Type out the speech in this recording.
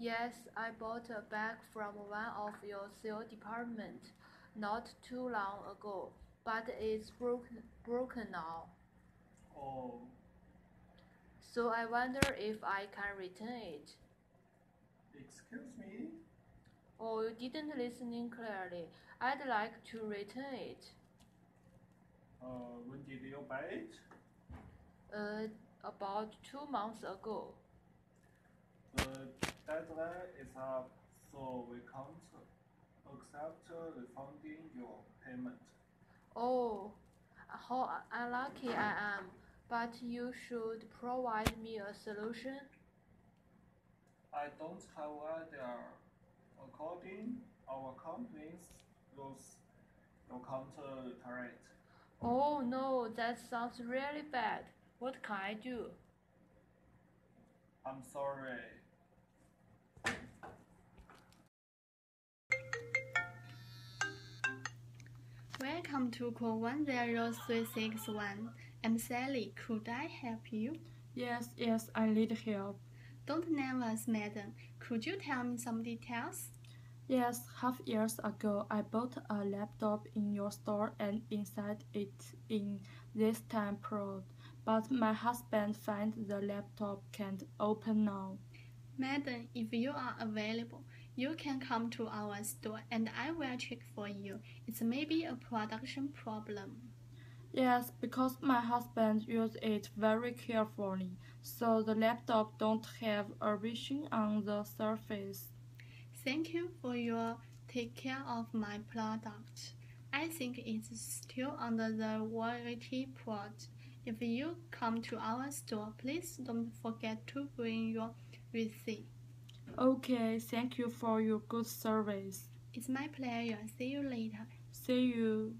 Yes, I bought a bag from one of your sale department not too long ago, but it's broken now. Oh, So I wonder if I can return it. excuse me? Oh, you didn't listen in clearly. I'd like to return it. When did you buy it? Uh, about 2 months ago. The deadline is up, so we can't accept refunding your payment. Oh, how unlucky I am. But you should provide me a solution. I don't have idea. According our company's rules, you can't return it. Oh no, that sounds really bad. What can I do? I'm sorry. Welcome to call 10361. I'm Sally. Could I help you? Yes, I need help. Don't nervous, madam. Could you tell me some details? Yes, half years ago I bought a laptop in your store and inside it in this time period. But my husband found the laptop can't open now. Madam, if you are available, you can come to our store and I will check for you. It may be a production problem. Yes, because my husband used it very carefully, so the laptop don't have a vision on the surface. Thank you for your take care of my product. I think it's still under the warranty period. If you come to our store, please don't forget to bring your receipt. Okay, thank you for your good service. It's my pleasure. See you later. See you.